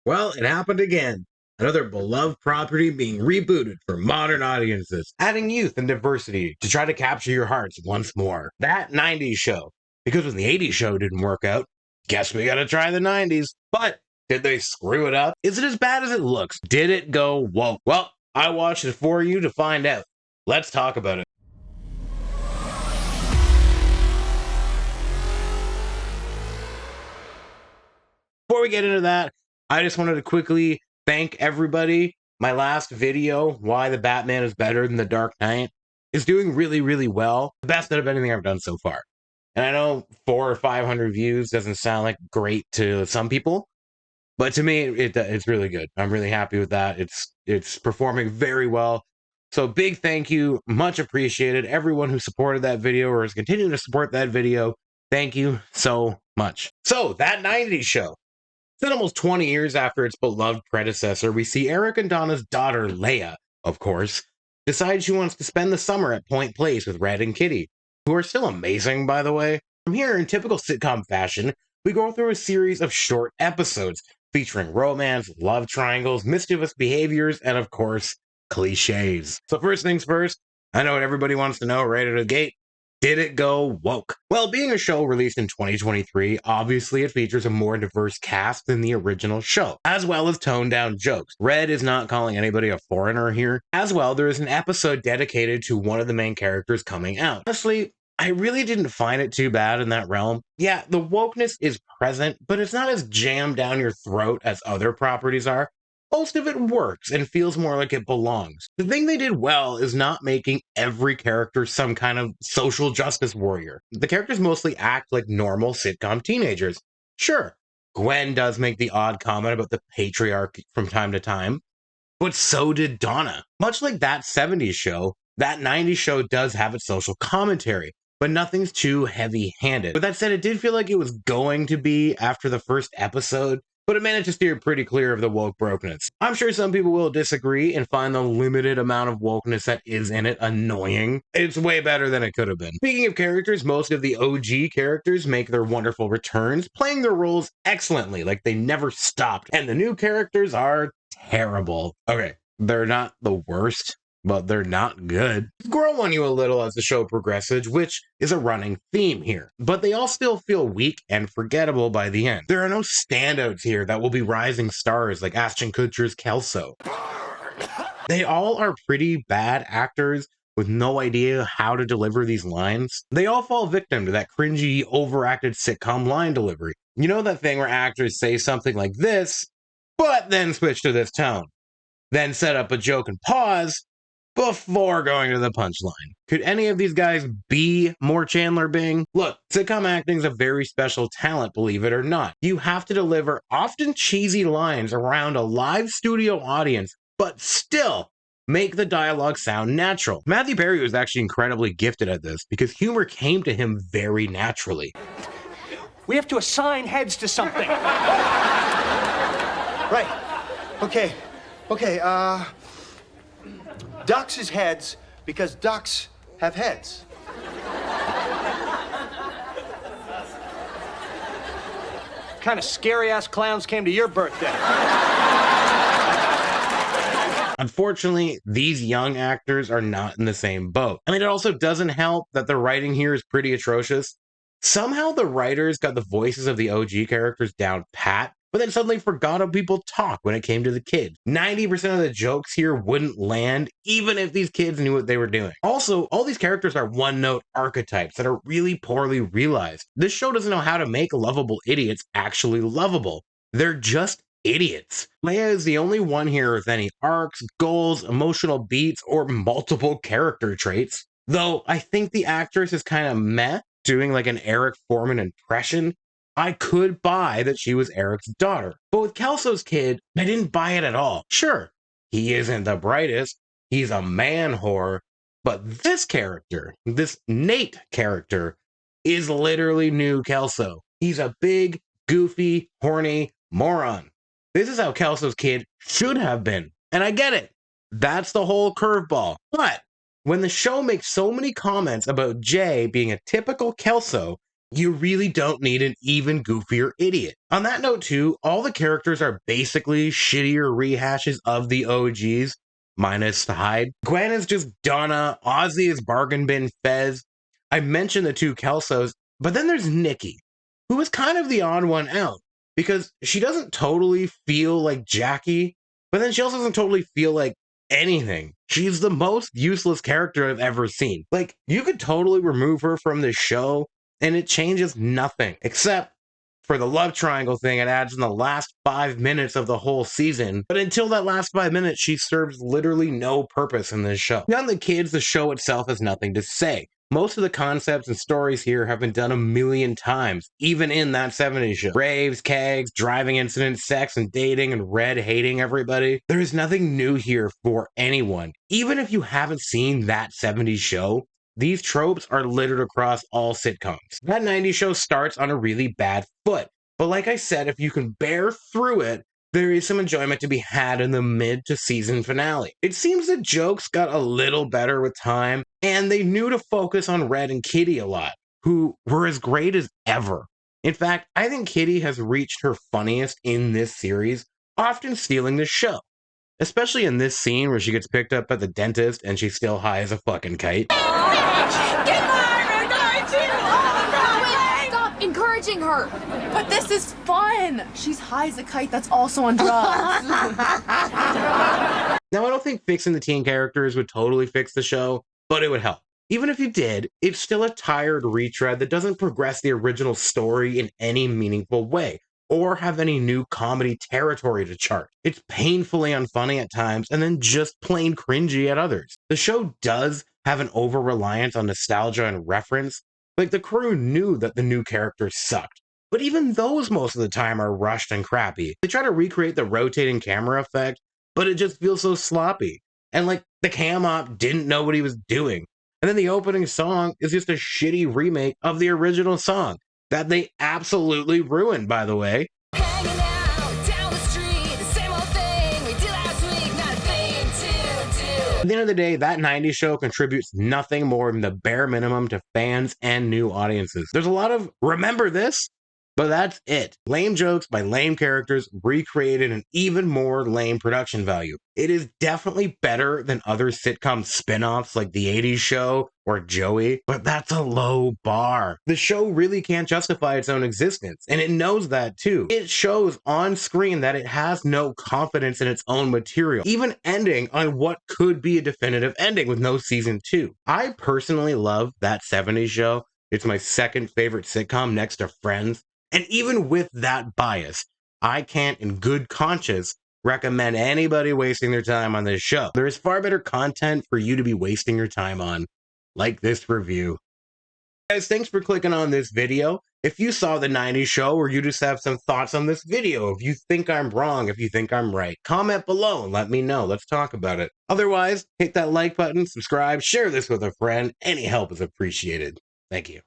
Well, it happened again. Another beloved property being rebooted for modern audiences, adding youth and diversity to try to capture your hearts once more. That 90s show. Because when the 80s show didn't work out, guess we gotta try the 90s. But did they screw it up? Is it as bad as it looks? Did it go woke? Well, I watched it for you to find out. Let's talk about it. Before we get into that, I just wanted to quickly thank everybody. My last video, Why the Batman is Better Than the Dark Knight, is doing really, really well. The best out of anything I've done so far. And I know 400 or 500 views doesn't sound like great to some people, but to me, it's really good. I'm really happy with that. It's performing very well. So big thank you, much appreciated. Everyone who supported that video or is continuing to support that video, thank you so much. So that 90s show. Then almost 20 years after its beloved predecessor, we see Eric and Donna's daughter, Leia, of course, decide she wants to spend the summer at Point Place with Red and Kitty, who are still amazing, by the way. From here, in typical sitcom fashion, we go through a series of short episodes featuring romance, love triangles, mischievous behaviors, and of course, cliches. So first things first, I know what everybody wants to know right out of the gate. Did it go woke? Well, being a show released in 2023, obviously it features a more diverse cast than the original show, as well as toned down jokes. Red is not calling anybody a foreigner here. As well, there is an episode dedicated to one of the main characters coming out. Honestly, I really didn't find it too bad in that realm. Yeah, the wokeness is present, but it's not as jammed down your throat as other properties are. Most of it works and feels more like it belongs. The thing they did well is not making every character some kind of social justice warrior. The characters mostly act like normal sitcom teenagers. Sure, Gwen does make the odd comment about the patriarchy from time to time, but so did Donna. Much like that 70s show, that 90s show does have its social commentary, but nothing's too heavy-handed. With that said, it did feel like it was going to be after the first episode, but it managed to steer pretty clear of the woke brokenness. I'm sure some people will disagree and find the limited amount of wokeness that is in it annoying. It's way better than it could have been. Speaking of characters, most of the OG characters make their wonderful returns, playing their roles excellently, like they never stopped. And the new characters are terrible. Okay, they're not the worst, but they're not good. Grow on you a little as the show progresses, which is a running theme here. But they all still feel weak and forgettable by the end. There are no standouts here that will be rising stars like Ashton Kutcher's Kelso. They all are pretty bad actors with no idea how to deliver these lines. They all fall victim to that cringy, overacted sitcom line delivery. You know that thing where actors say something like this, but then switch to this tone. Then set up a joke and pause, before going to the punchline. Could any of these guys be more Chandler Bing? Look, sitcom acting is a very special talent, believe it or not. You have to deliver often cheesy lines around a live studio audience, but still make the dialogue sound natural. Matthew Perry was actually incredibly gifted at this because humor came to him very naturally. We have to assign heads to something. Right. Okay, ducks is heads because ducks have heads. Kind of scary-ass clowns came to your birthday. Unfortunately, these young actors are not in the same boat. I mean, it also doesn't help that the writing here is pretty atrocious. Somehow the writers got the voices of the OG characters down pat, but then suddenly forgot how people talk when it came to the kids. 90% of the jokes here wouldn't land, even if these kids knew what they were doing. Also, all these characters are one-note archetypes that are really poorly realized. This show doesn't know how to make lovable idiots actually lovable. They're just idiots. Leia is the only one here with any arcs, goals, emotional beats, or multiple character traits. Though I think the actress is kind of meh, doing like an Eric Foreman impression. I could buy that she was Eric's daughter. But with Kelso's kid, I didn't buy it at all. Sure, he isn't the brightest, he's a man whore, but this character, this Nate character, is literally new Kelso. He's a big, goofy, horny moron. This is how Kelso's kid should have been. And I get it. That's the whole curveball. But when the show makes so many comments about Jay being a typical Kelso, You really don't need an even goofier idiot. On that note too, all the characters are basically shittier rehashes of the OGs, minus the Hyde. Gwen is just Donna, Ozzy is Bargain Bin Fez. I mentioned the two Kelsos, but then there's Nikki, who is kind of the odd one out, because she doesn't totally feel like Jackie, but then she also doesn't totally feel like anything. She's the most useless character I've ever seen. Like, you could totally remove her from the show and it changes nothing, except for the love triangle thing it adds in the last 5 minutes of the whole season. But until that last 5 minutes, she serves literally no purpose in this show. Beyond the kids, the show itself has nothing to say. Most of the concepts and stories here have been done a million times, even in that 70s show. Raves, kegs, driving incidents, sex and dating, and Red hating everybody. There is nothing new here for anyone. Even if you haven't seen that 70s show, these tropes are littered across all sitcoms. That 90s show starts on a really bad foot, but like I said, if you can bear through it, there is some enjoyment to be had in the mid to season finale. It seems the jokes got a little better with time, and they knew to focus on Red and Kitty a lot, who were as great as ever. In fact, I think Kitty has reached her funniest in this series, often stealing the show. Especially in this scene where she gets picked up at the dentist and she's still high as a fucking kite. Stop encouraging her. But this is fun. She's high as a kite that's also on drugs. Now, I don't think fixing the teen characters would totally fix the show, but it would help. Even if you did, it's still a tired retread that doesn't progress the original story in any meaningful way, or have any new comedy territory to chart. It's painfully unfunny at times, and then just plain cringy at others. The show does have an over-reliance on nostalgia and reference. Like, the crew knew that the new characters sucked, but even those most of the time are rushed and crappy. They try to recreate the rotating camera effect, but it just feels so sloppy. And like, the cam op didn't know what he was doing. And then the opening song is just a shitty remake of the original song that they absolutely ruined, by the way. Hanging out down the street, the same old thing we did last week, not a thing to do. At the end of the day, that 90s show contributes nothing more than the bare minimum to fans and new audiences. There's a lot of remember this, but that's it. Lame jokes by lame characters recreated an even more lame production value. It is definitely better than other sitcom spin-offs like The 80s Show or Joey, but that's a low bar. The show really can't justify its own existence, and it knows that too. It shows on screen that it has no confidence in its own material, even ending on what could be a definitive ending with no season 2. I personally love that 70s show. It's my second favorite sitcom next to Friends. And even with that bias, I can't in good conscience recommend anybody wasting their time on this show. There is far better content for you to be wasting your time on, like this review. Guys, thanks for clicking on this video. If you saw the 90s show or you just have some thoughts on this video, if you think I'm wrong, if you think I'm right, comment below and let me know. Let's talk about it. Otherwise, hit that like button, subscribe, share this with a friend. Any help is appreciated. Thank you.